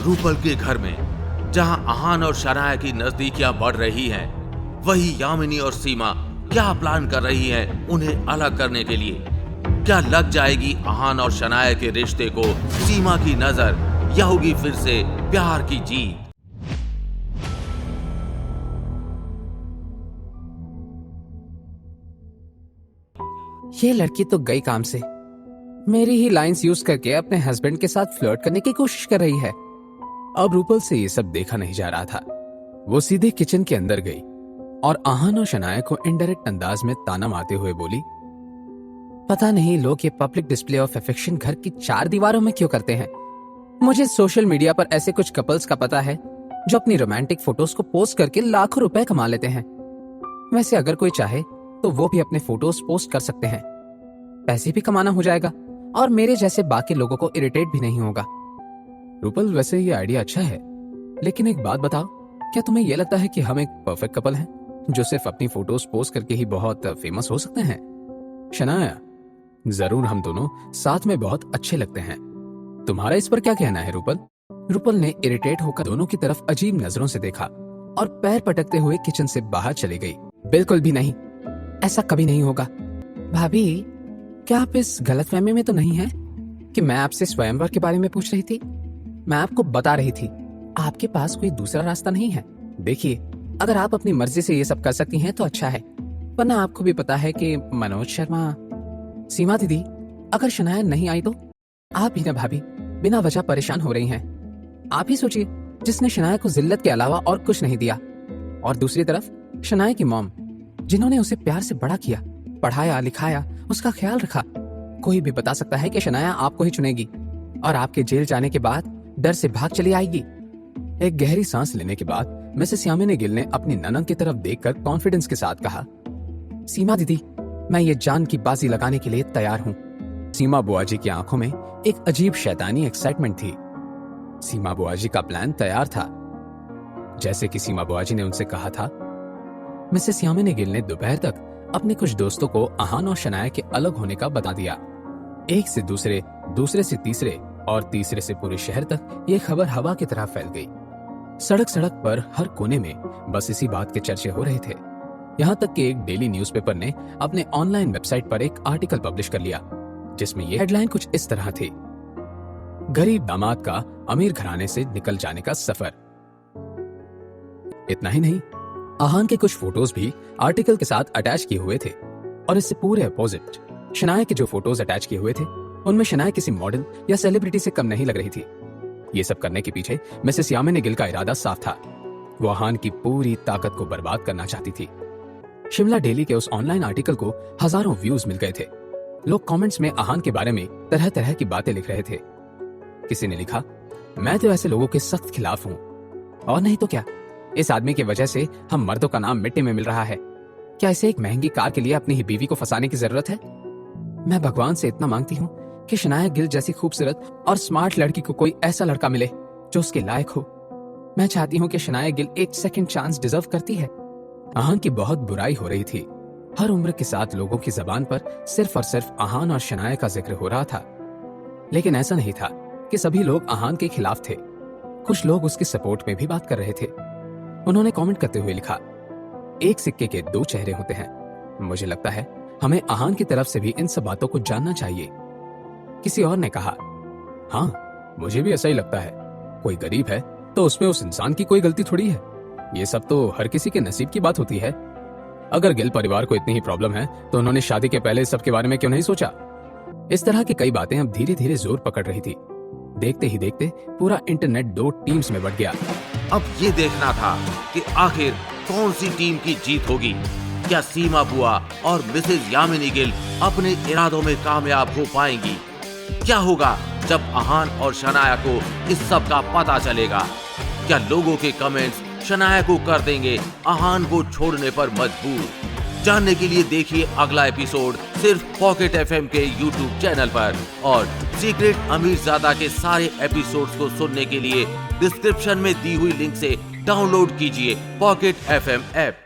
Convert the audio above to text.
रूपल के घर में जहां आहान और शनाया की नजदीकियां बढ़ रही हैं, वही यामिनी और सीमा क्या प्लान कर रही हैं उन्हें अलग करने के लिए। क्या लग जाएगी आहान और शनाया के रिश्ते को सीमा की नजर, या होगी फिर से प्यार की जीत? ये लड़की तो गई काम से। मेरी ही लाइंस यूज करके अपने हस्बैंड के साथ फ्लर्ट करने की कोशिश कर रही है। अब रूपल से ये सब देखा नहीं जा रहा था। वो सीधे किचन के अंदर गई और आहान और शनाया को इनडायरेक्ट अंदाज में ताना मारते हुए बोली, पता नहीं लोग ये पब्लिक डिस्प्ले ऑफ अफेक्शन घर की 4 दीवारों में क्यों करते हैं। मुझे सोशल मीडिया पर ऐसे कुछ कपल्स का पता है जो अपनी रोमांटिक फोटोज को पोस्ट करके लाखों रुपए कमा लेते हैं। वैसे अगर कोई चाहे तो वो भी अपने फोटोज पोस्ट कर सकते हैं, पैसे भी कमाना हो जाएगा और मेरे जैसे बाकी लोगों को इरिटेट भी नहीं होगा। रूपल, वैसे ये आइडिया अच्छा है, लेकिन एक बात बताओ, क्या तुम्हें यह लगता है कि हम एक परफेक्ट कपल हैं जो सिर्फ अपनी फोटोज पोस्ट करके ही बहुत फेमस हो सकते हैं? शनाया, जरूर हम दोनों साथ में बहुत अच्छे लगते हैं। तुम्हारा इस पर क्या कहना है रूपल? रूपल ने इरिटेट होकर दोनों की तरफ अजीब नजरों से देखा और पैर पटकते हुए किचन से बाहर चली गई। बिल्कुल भी नहीं, ऐसा कभी नहीं होगा। भाभी, क्या आप इस गलतफहमी में तो नहीं है कि मैं आपसे स्वयंवर के बारे में पूछ रही थी? मैं आपको बता रही थी आपके पास कोई दूसरा रास्ता नहीं है। देखिए, अगर आप अपनी मर्जी से ये सब कर सकती हैं तो अच्छा है, वरना आपको भी पता है कि मनोज शर्मा। सीमा दीदी, अगर शनाया नहीं आई तो? आप ही ना भाभी बिना वजह परेशान हो रही हैं। आप ही सोचिए, जिसने शनाया को जिल्लत के अलावा और कुछ नहीं दिया, और दूसरी तरफ शनाया की मॉम, जिन्होंने उसे प्यार से बड़ा किया, पढ़ाया लिखाया, उसका ख्याल रखा। कोई भी बता सकता है कि शनाया आपको ही चुनेगी और आपके जेल जाने के बाद डर से भाग चली आएगी। एक गहरी सांस लेने के बाद मिसेस यामिनी गिल ने अपनी ननद की तरफ देखकर कॉन्फिडेंस के साथ कहा, सीमा दीदी, मैं ये जान की बाजी लगाने के लिए तैयार हूँ। सीमा बुआजी की आंखों में एक अजीब शैतानी एक्साइटमेंट थी। सीमा बुआजी का प्लान तैयार था। जैसे कि सीमा बुआजी ने उनसे कहा था, मिसेस यामिनी गिल ने दोपहर तक अपने कुछ दोस्तों को आहान और शनाया के अलग होने का बता दिया। एक से दूसरे, दूसरे से तीसरे और तीसरे से पूरे शहर तक ये खबर हवा की तरह फैल गई। सड़क सड़क पर हर कोने में बस इसी बात के चर्चे हो रहे थे। यहाँ तक कि एक डेली न्यूज़पेपर ने अपने ऑनलाइन वेबसाइट पर एक आर्टिकल पब्लिश कर लिया, जिसमें ये हेडलाइन कुछ इस तरह थी, गरीब दामाद का अमीर घराने से निकल जाने का सफर। इतना ही नहीं, आहान के कुछ फोटोज भी आर्टिकल के साथ अटैच किए हुए थे, और इससे पूरे अपोजिट शनाया के जो फोटोज अटैच किए हुए थे उनमें शनाया किसी मॉडल या सेलिब्रिटी से कम नहीं लग रही थी। ये सब करने के पीछे मिसेस यामिनी गिल का इरादा साफ था। वो आहान की पूरी ताकत को बर्बाद करना चाहती थी। शिमला डेली के उस ऑनलाइन आर्टिकल को हजारों व्यूज मिल गए थे। लोग कमेंट्स में आहान के बारे में तरह तरह की बातें लिख रहे थे। किसी ने लिखा, मैं तो ऐसे लोगों के सख्त खिलाफ हूं, और नहीं तो क्या, इस आदमी की वजह से हम मर्दों का नाम मिट्टी में मिल रहा है। क्या इसे एक महंगी कार के लिए अपनी ही बीवी को फंसाने की जरूरत है? मैं भगवान से इतना मांगती हूँ कि शनाया गिल जैसी खूबसूरत और स्मार्ट लड़की को कोई ऐसा लड़का मिले जो उसके लायक हो। मैं चाहती हूँ कि शनाया गिल एक सेकंड चांस डिजर्व करती है। आहान की बहुत बुराई हो रही थी। हर उम्र के साथ लोगों की जबान पर सिर्फ और सिर्फ आहान और शनाया का जिक्र हो रहा था। लेकिन ऐसा नहीं था कि सभी लोग आहान के खिलाफ थे। कुछ लोग उसके सपोर्ट में भी बात कर रहे थे। उन्होंने कमेंट करते हुए लिखा, एक सिक्के के 2 चेहरे होते हैं। मुझे लगता है हमें आहान की तरफ से भी इन सब बातों को जानना चाहिए। किसी और ने कहा, हाँ, मुझे भी ऐसा ही लगता है। कोई गरीब है तो उसमें उस इंसान की कोई गलती थोड़ी है। ये सब तो हर किसी के नसीब की बात होती है। अगर गिल परिवार को इतनी ही प्रॉब्लम है तो उन्होंने शादी के पहले सबके बारे में क्यों नहीं सोचा? इस तरह की कई बातें अब धीरे धीरे जोर पकड़ रही थी। देखते ही देखते पूरा इंटरनेट 2 टीम्स में बंट गया। अब ये देखना था कि आखिर कौन सी टीम की जीत होगी। क्या सीमा बुआ और मिसेस यामिनी गिल अपने इरादों में कामयाब हो पाएंगी? क्या होगा जब आहान और शनाया को इस सब का पता चलेगा? क्या लोगों के कमेंट्स शनाया को कर देंगे आहान को छोड़ने पर मजबूर? जानने के लिए देखिए अगला एपिसोड सिर्फ पॉकेट एफएम के यूट्यूब चैनल पर, और सीक्रेट अमीरजादा के सारे एपिसोड्स को सुनने के लिए डिस्क्रिप्शन में दी हुई लिंक से डाउनलोड कीजिए पॉकेट एफएम ऐप।